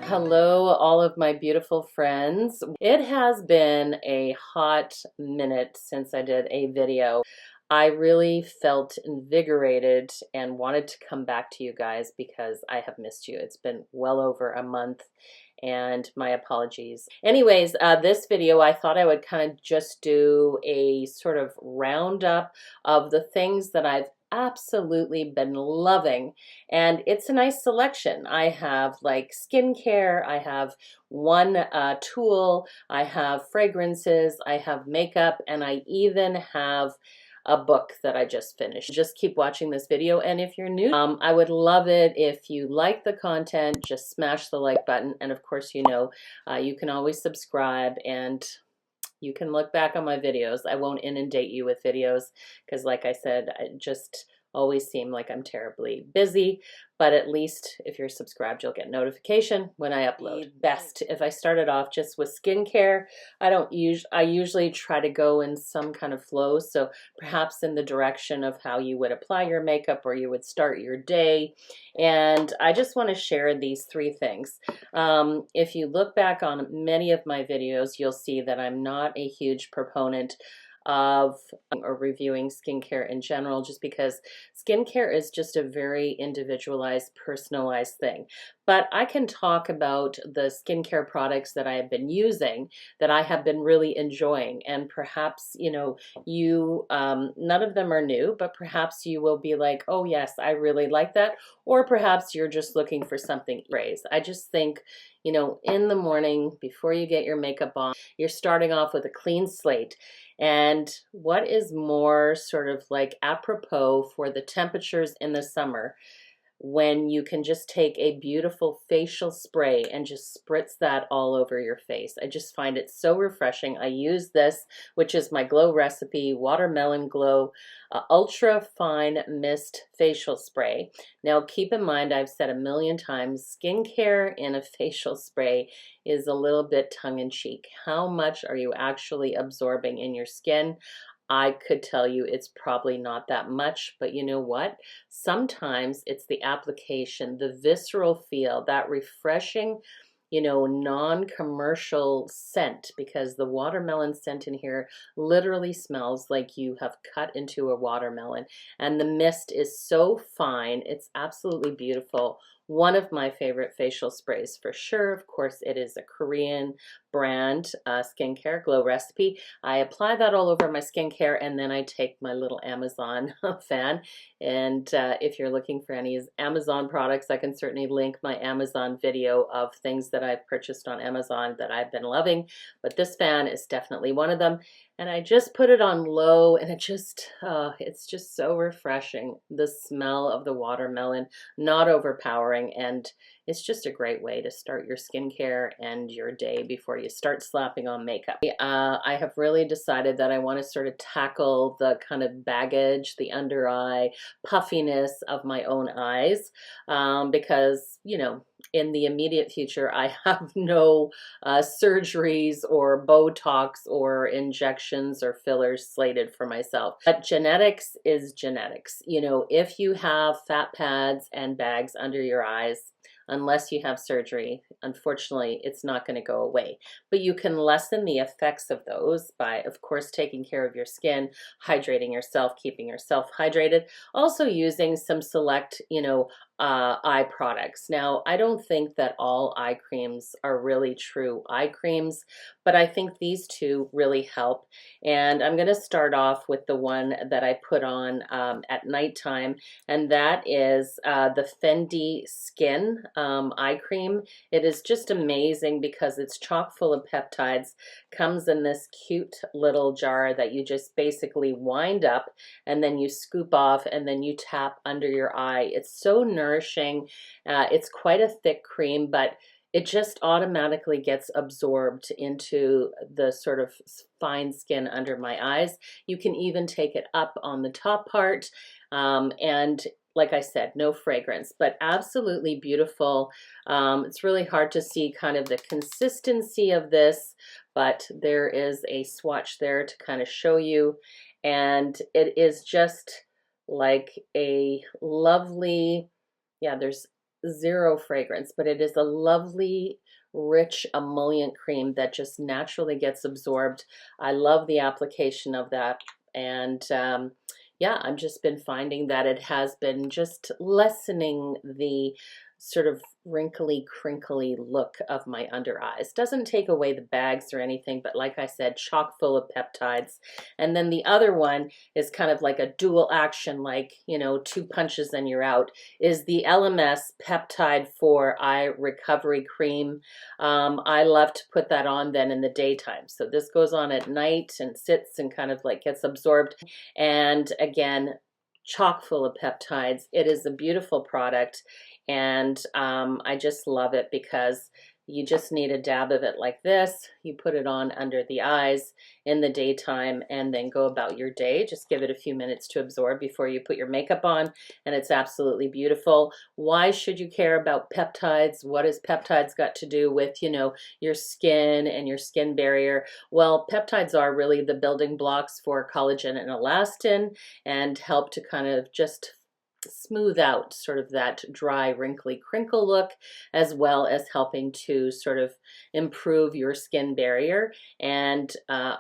Hello, all of my beautiful friends. It has been a hot minute since I did a video. I really felt invigorated and wanted to come back to you guys because I have missed you. It's been well over a month and my apologies. Anyways, this video I thought I would kind of just do a sort of roundup of the things that I've absolutely been loving, and it's a nice selection. I have like skincare, I have one tool, I have fragrances, I have makeup, and I even have a book that I just finished. Just keep watching this video, and if you're new, I would love it if you like the content. Just smash the like button, and of course, you know, you can always subscribe and you can look back on my videos. I won't inundate you with videos because, like I said, I just always seem like I'm terribly busy, but at least if you're subscribed, you'll get notification when I upload. Best if I started off just with skincare. I usually try to go in some kind of flow, so perhaps in the direction of how you would apply your makeup or you would start your day. And I just want to share these three things. If you look back on many of my videos, you'll see that I'm not a huge proponent of or reviewing skincare in general, just because skincare is just a very individualized, personalized thing. But I can talk about the skincare products that I have been using that I have been really enjoying, and perhaps, you know, you none of them are new, but perhaps you will be like, oh yes, I really like that, or perhaps you're just looking for something praise. I just think, you know, in the morning before you get your makeup on, you're starting off with a clean slate. And what is more sort of like apropos for the temperatures in the summer when you can just take a beautiful facial spray and just spritz that all over your face. I just find it so refreshing. I use this, which is my Glow Recipe Watermelon Glow Ultra Fine Mist Facial Spray. Now keep in mind, I've said a million times, skincare in a facial spray is a little bit tongue-in-cheek. How much are you actually absorbing in your skin? I could tell you it's probably not that much, but you know what? Sometimes it's the application, the visceral feel, that refreshing, you know, non-commercial scent, because the watermelon scent in here literally smells like you have cut into a watermelon. And the mist is so fine. It's absolutely beautiful. One of my favorite facial sprays for sure. Of course, it is a Korean brand skincare, Glow Recipe. I apply that all over my skincare, and then I take my little Amazon fan. And if you're looking for any Amazon products, I can certainly link my Amazon video of things that I've purchased on Amazon that I've been loving. But this fan is definitely one of them. And I just put it on low, and it's just so refreshing. The smell of the watermelon, not overpowering, and it's just a great way to start your skincare and your day before you start slapping on makeup. I have really decided that I want to sort of tackle the kind of baggage, the under eye puffiness of my own eyes, because, you know, in the immediate future, I have no surgeries or Botox or injections or fillers slated for myself. But genetics is genetics. You know, if you have fat pads and bags under your eyes, unless you have surgery, unfortunately, it's not going to go away. But you can lessen the effects of those by, of course, taking care of your skin, hydrating yourself, keeping yourself hydrated, also using some select, you know, eye products. Now, I don't think that all eye creams are really true eye creams, but I think these two really help. And I'm going to start off with the one that I put on at nighttime, and that is the Fendi Skin eye cream. It is just amazing because it's chock full of peptides, comes in this cute little jar that you just basically wind up and then you scoop off and then you tap under your eye. It's so nourishing. It's quite a thick cream, but it just automatically gets absorbed into the sort of fine skin under my eyes. You can even take it up on the top part, and like I said, no fragrance, but absolutely beautiful. It's really hard to see kind of the consistency of this, but there is a swatch there to kind of show you. And it is just like a lovely, yeah, there's zero fragrance, but it is a lovely, rich emollient cream that just naturally gets absorbed. I love the application of that. And yeah, I've just been finding that it has been just lessening the sort of wrinkly, crinkly look of my under eyes. Doesn't take away the bags or anything, but like I said, chock full of peptides. And then the other one is kind of like a dual action, like, you know, two punches and you're out, is the LMS Peptide for Eye Recovery Cream. I love to put that on then in the daytime. So this goes on at night and sits and kind of like gets absorbed. And again, chock full of peptides. It is a beautiful product, and I just love it because you just need a dab of it like this. You put it on under the eyes in the daytime and then go about your day. Just give it a few minutes to absorb before you put your makeup on, and it's absolutely beautiful. Why should you care about peptides? What has peptides got to do with, you know, your skin and your skin barrier? Well, peptides are really the building blocks for collagen and elastin and help to kind of just smooth out sort of that dry, wrinkly crinkle look, as well as helping to sort of improve your skin barrier and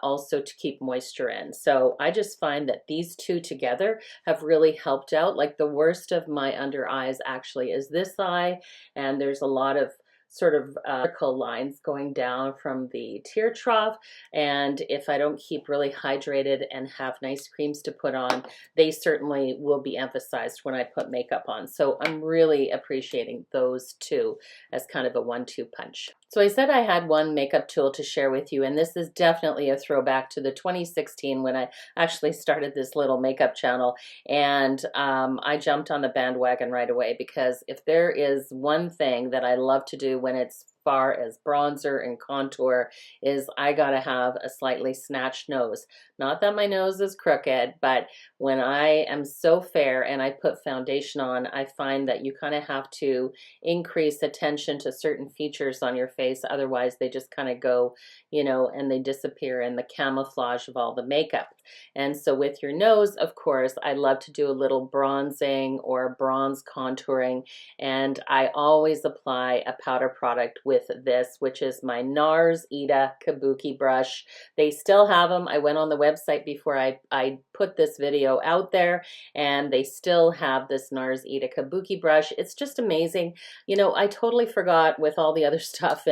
also to keep moisture in. So I just find that these two together have really helped out. Like the worst of my under eyes actually is this eye, and there's a lot of sort of vertical lines going down from the tear trough, and if I don't keep really hydrated and have nice creams to put on, they certainly will be emphasized when I put makeup on. So I'm really appreciating those two as kind of a 1-2 punch. So I said I had one makeup tool to share with you, and this is definitely a throwback to the 2016 when I actually started this little makeup channel, and I jumped on the bandwagon right away because if there is one thing that I love to do when it's far as bronzer and contour is I gotta have a slightly snatched nose. Not that my nose is crooked, but when I am so fair and I put foundation on, I find that you kind of have to increase attention to certain features on your face. Otherwise, they just kind of go, you know, and they disappear in the camouflage of all the makeup. And so with your nose, of course, I love to do a little bronzing or bronze contouring, and I always apply a powder product with this, which is my NARS Ita Kabuki brush. They still have them. I went on the website before I put this video out there, and they still have this NARS Ita Kabuki brush. It's just amazing. You know, I totally forgot with all the other stuff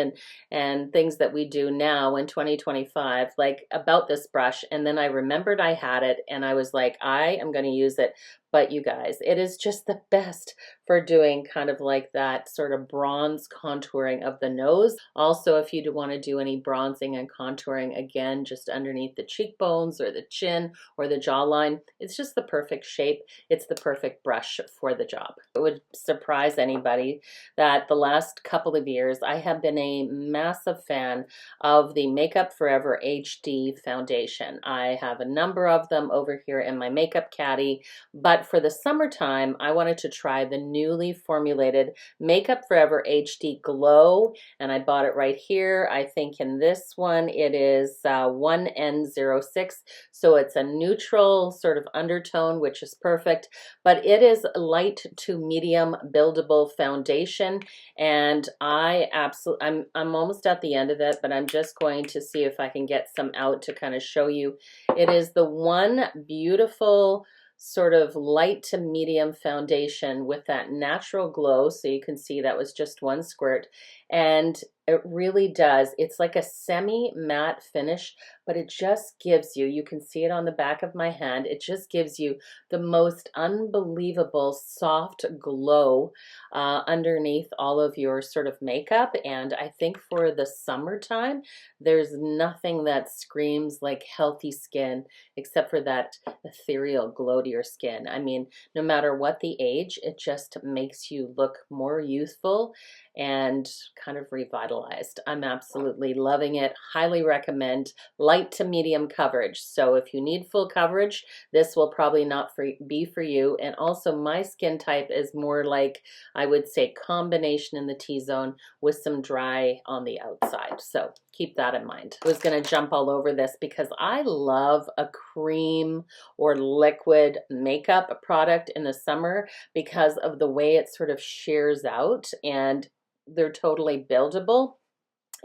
and things that we do now in 2025, like about this brush, and then I remembered I had it, and I was like, I am going to use it. But you guys, it is just the best for doing kind of like that sort of bronze contouring of the nose. Also, if you do want to do any bronzing and contouring, again, just underneath the cheekbones or the chin or the jawline, it's just the perfect shape. It's the perfect brush for the job. It would surprise anybody that the last couple of years, I have been a massive fan of the Makeup Forever HD foundation. I have a number of them over here in my makeup caddy, but for the summertime, I wanted to try the newly formulated Makeup Forever HD Glow, and I bought it right here. I think in this one it is 1N06, so it's a neutral sort of undertone, which is perfect, but it is light to medium buildable foundation, and I'm almost at the end of it, but I'm just going to see if I can get some out to kind of show you. It is the one beautiful sort of light to medium foundation with that natural glow. So you can see that was just one squirt, and it really does. It's like a semi-matte finish, but it just gives you, you can see it on the back of my hand, it just gives you the most unbelievable soft glow underneath all of your sort of makeup. And I think for the summertime, there's nothing that screams like healthy skin except for that ethereal glow to your skin. I mean, no matter what the age, it just makes you look more youthful and kind of revitalized. I'm absolutely loving it. Highly recommend. Light to medium coverage. So if you need full coverage, this will probably not be for you. And also my skin type is more like, I would say, combination in the T-zone with some dry on the outside. So keep that in mind. I was going to jump all over this because I love a cream or liquid makeup product in the summer because of the way it sort of shears out, and they're totally buildable.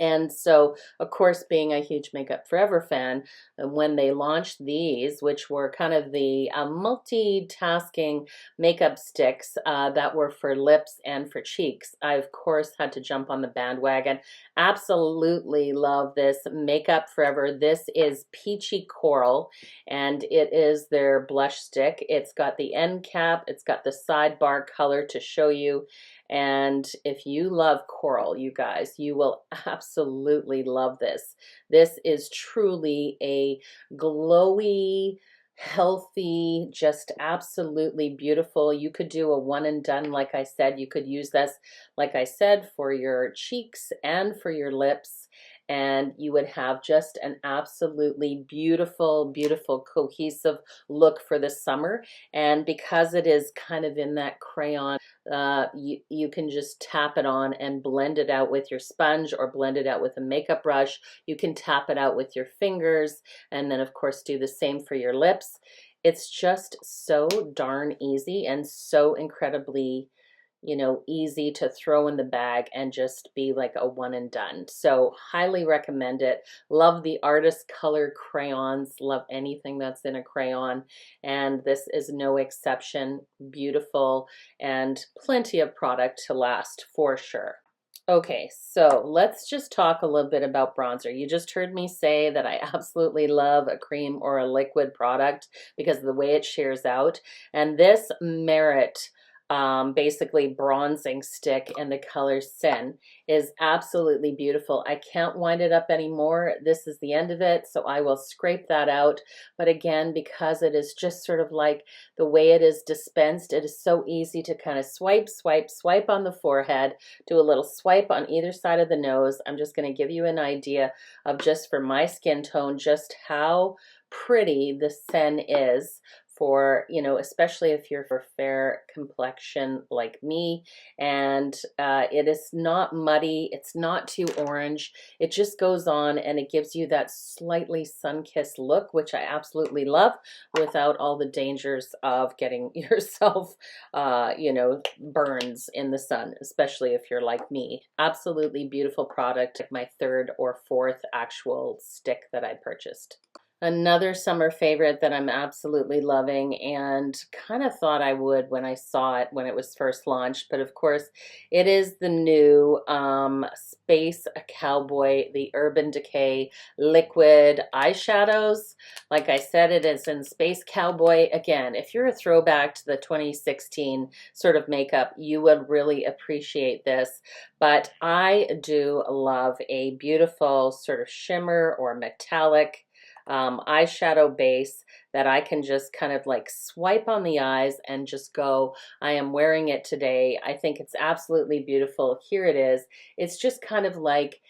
And so, of course, being a huge Makeup Forever fan, when they launched these, which were kind of the multitasking makeup sticks that were for lips and for cheeks, I, of course, had to jump on the bandwagon. Absolutely love this Makeup Forever. This is Peachy Coral, and it is their blush stick. It's got the end cap. It's got the sidebar color to show you. And if you love coral, you guys, you will absolutely love this. This is truly a glowy, healthy, just absolutely beautiful. You could do a one and done, like I said. You could use this, like I said, for your cheeks and for your lips, and you would have just an absolutely beautiful, beautiful, cohesive look for the summer. And because it is kind of in that crayon, you can just tap it on and blend it out with your sponge or blend it out with a makeup brush. You can tap it out with your fingers, and then of course do the same for your lips. It's just so darn easy and so incredibly, you know, easy to throw in the bag and just be like a one and done. So highly recommend it. Love the artist color crayons. Love anything that's in a crayon. And this is no exception. Beautiful and plenty of product to last for sure. Okay, so let's just talk a little bit about bronzer. You just heard me say that I absolutely love a cream or a liquid product because of the way it shears out. And this Merit basically bronzing stick in the color Sin is absolutely beautiful. I can't wind it up anymore. This is the end of it, so I will scrape that out. But again, because it is just sort of like the way it is dispensed, it is so easy to kind of swipe, swipe, swipe on the forehead, do a little swipe on either side of the nose. I'm just going to give you an idea of, just for my skin tone, just how pretty the Sin is for, you know, especially if you're for fair complexion like me. And it is not muddy, it's not too orange. It just goes on and it gives you that slightly sun-kissed look, which I absolutely love, without all the dangers of getting yourself, you know, burns in the sun, especially if you're like me. Absolutely beautiful product. My third or fourth actual stick that I purchased. Another summer favorite that I'm absolutely loving, and kind of thought I would when I saw it when it was first launched, but of course it is the new Space Cowboy, the Urban Decay liquid eyeshadows. Like I said, it is in Space Cowboy. Again, if you're a throwback to the 2016 sort of makeup, you would really appreciate this. But I do love a beautiful sort of shimmer or metallic eyeshadow base that I can just kind of like swipe on the eyes and just go, I am wearing it today. I think it's absolutely beautiful. Here it is. It's just kind of like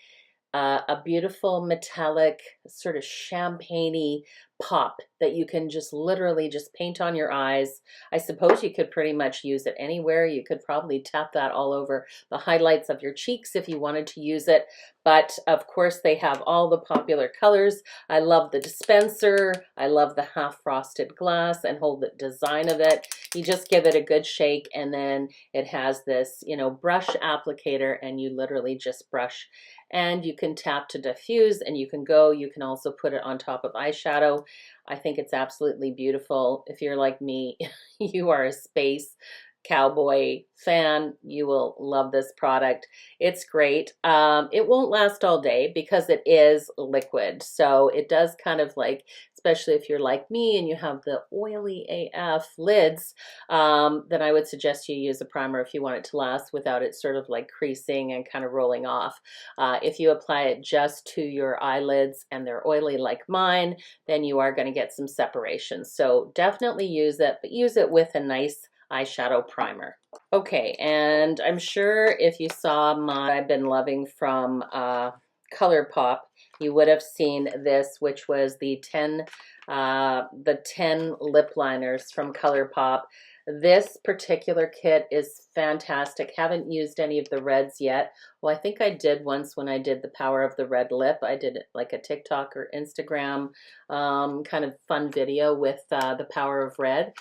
a beautiful metallic sort of champagne-y pop that you can just literally just paint on your eyes. I suppose you could pretty much use it anywhere. You could probably tap that all over the highlights of your cheeks if you wanted to use it. But of course they have all the popular colors. I love the dispenser. I love the half frosted glass and whole design of it. You just give it a good shake, and then it has this, you know, brush applicator, and you literally just brush, and you can tap to diffuse, and you can go. You can also put it on top of eyeshadow. I think it's absolutely beautiful. If you're like me, you are a Space Cowboy fan, you will love this product. It's great. It won't last all day because it is liquid. So it does kind of like, especially if you're like me and you have the oily AF lids, then I would suggest you use a primer if you want it to last without it sort of like creasing and kind of rolling off. If you apply it just to your eyelids and they're oily like mine, then you are going to get some separation. So definitely use it, but use it with a nice eyeshadow primer. Okay, and I'm sure if you saw my I've been loving from ColourPop, you would have seen this, which was the 10 lip liners from ColourPop. This particular kit is fantastic. Haven't used any of the reds yet. Well, I think I did once when I did the Power of the Red Lip. I did like a TikTok or Instagram kind of fun video with the Power of Red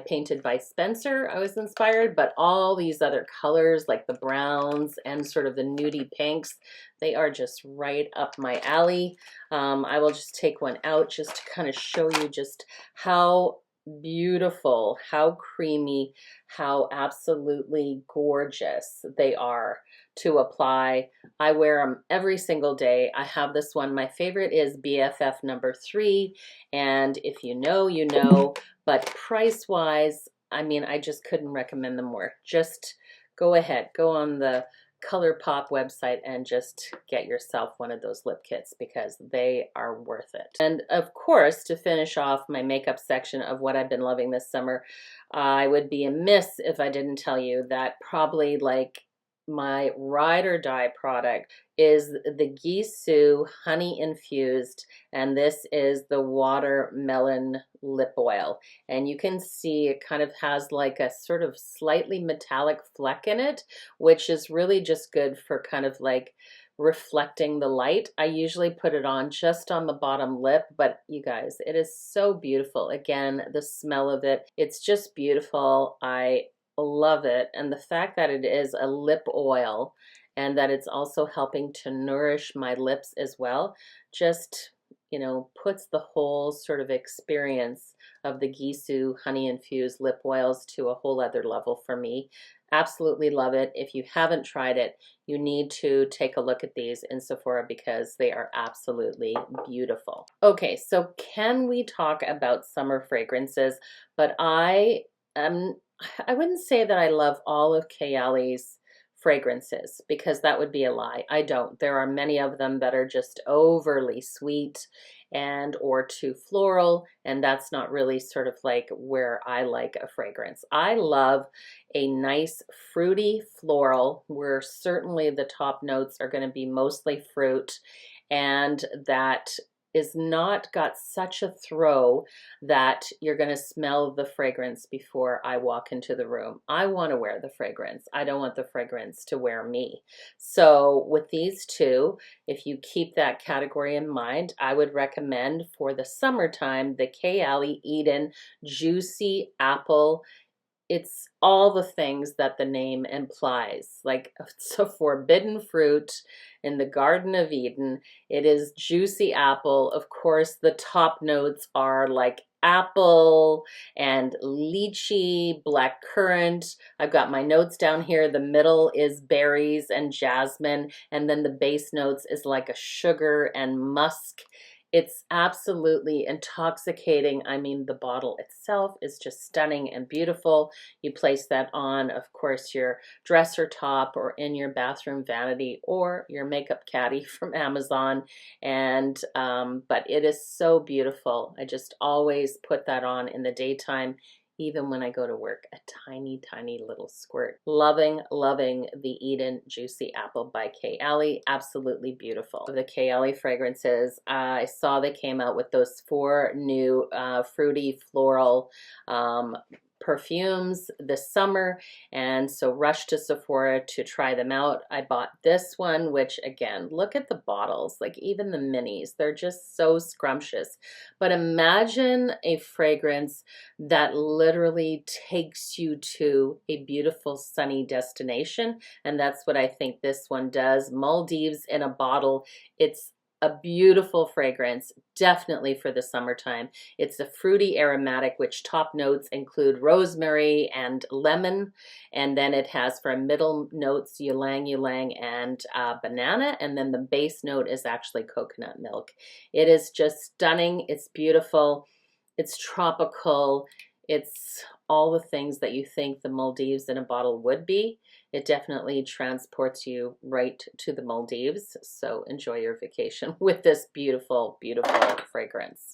Painted by Spencer. I was inspired, but all these other colors like the browns and sort of the nudie pinks, they are just right up my alley. I will just take one out just to kind of show you just how beautiful, how creamy, how absolutely gorgeous they are to apply. I wear them every single day. I have this one. My favorite is BFF number 3, and if you know, you know, but price-wise, I mean, I just couldn't recommend them more. Just go ahead, go on the ColourPop website and just get yourself one of those lip kits because they are worth it. And of course, to finish off my makeup section of what I've been loving this summer, I would be amiss if I didn't tell you that probably like my ride or die product is the Gisou honey infused, and this is the watermelon lip oil. And you can see it kind of has like a sort of slightly metallic fleck in it, which is really just good for kind of like reflecting the light. I usually put it on just on the bottom lip, but you guys, it is so beautiful. Again, the smell of it, it's just beautiful. I love it. And the fact that it is a lip oil and that it's also helping to nourish my lips as well, just, you know, puts the whole sort of experience of the Gisou honey infused lip oils to a whole other level for me. Absolutely love it. If you haven't tried it, you need to take a look at these in Sephora because they are absolutely beautiful. Okay, so can we talk about summer fragrances? But I wouldn't say that I love all of Kayali's fragrances because that would be a lie. I don't. There are many of them that are just overly sweet and or too floral, and that's not really sort of like where I like a fragrance. I love a nice fruity floral where certainly the top notes are going to be mostly fruit, and that is not got such a throw that you're going to smell the fragrance before I walk into the room. I want to wear the fragrance. I don't want the fragrance to wear me. So with these two, if you keep that category in mind, I would recommend for the summertime the Kayali Eden Juicy Apple. It's all the things that the name implies. Like, it's a forbidden fruit in the Garden of Eden. It is juicy apple. Of course, the top notes are like apple and lychee, black currant. I've got my notes down here. The middle is berries and jasmine, and then the base notes is like a sugar and musk. It's absolutely intoxicating. I mean, the bottle itself is just stunning and beautiful. You place that on, of course, your dresser top or in your bathroom vanity or your makeup caddy from Amazon. And, but it is so beautiful. I just always put that on in the daytime, even when I go to work, a tiny, tiny little squirt. Loving, loving the Eden Juicy Apple by Kayali. Absolutely beautiful. The Kayali fragrances, I saw they came out with those 4 new fruity floral perfumes this summer, and so rushed to Sephora to try them out. I bought this one, which again, look at the bottles, like even the minis, they're just so scrumptious. But imagine a fragrance that literally takes you to a beautiful sunny destination, and that's what I think this one does. Maldives in a bottle. It's a beautiful fragrance, definitely for the summertime. It's a fruity aromatic, which top notes include rosemary and lemon, and then it has for middle notes ylang ylang and banana, and then the base note is actually coconut milk. It is just stunning. It's beautiful. It's tropical. It's all the things that you think the Maldives in a bottle would be. It definitely transports you right to the Maldives. So enjoy your vacation with this beautiful, beautiful fragrance.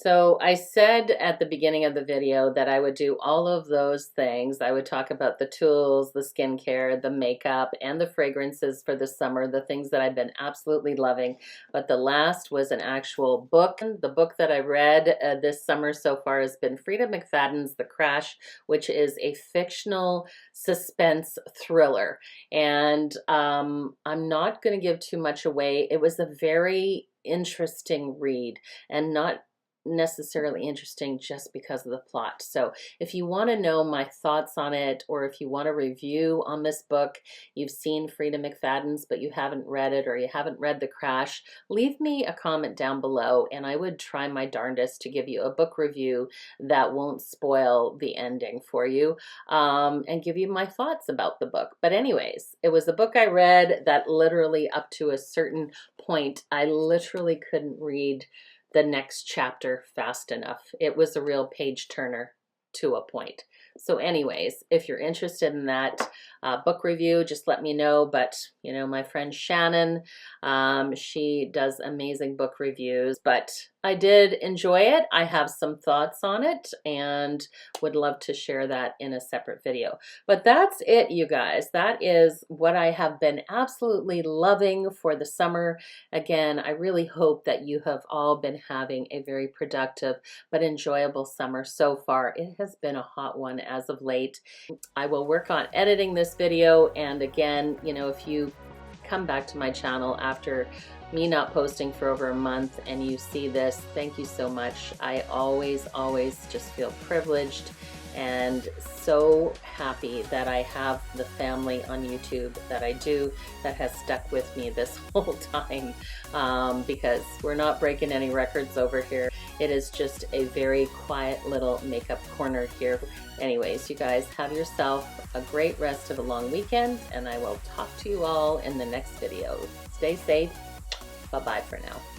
So I said at the beginning of the video that I would do all of those things. I would talk about the tools, the skincare, the makeup, and the fragrances for the summer, the things that I've been absolutely loving. But the last was an actual book. The book that I read this summer so far has been Frida McFadden's The Crash, which is a fictional suspense thriller. And I'm not going to give too much away. It was a very interesting read, and not necessarily interesting just because of the plot. So if you want to know my thoughts on it, or if you want a review on this book, you've seen Frida McFadden's but you haven't read it, or you haven't read The Crash, leave me a comment down below and I would try my darndest to give you a book review that won't spoil the ending for you, and give you my thoughts about the book. But anyways, it was a book I read that literally up to a certain point I literally couldn't read the next chapter fast enough. It was a real page turner to a point. So anyways, if you're interested in that book review, just let me know. But you know, my friend Shannon, she does amazing book reviews, but I did enjoy it. I have some thoughts on it and would love to share that in a separate video. But that's it, you guys. That is what I have been absolutely loving for the summer. Again, I really hope that you have all been having a very productive but enjoyable summer so far. It has been a hot one as of late. I will work on editing this video, and again, you know, if you come back to my channel after me not posting for over a month and you see this, thank you so much. I always just feel privileged and so happy that I have the family on YouTube that I do, that has stuck with me this whole time, because we're not breaking any records over here. It is just a very quiet little makeup corner here. Anyways, you guys, have yourself a great rest of a long weekend, and I will talk to you all in the next video. Stay safe. Bye-bye for now.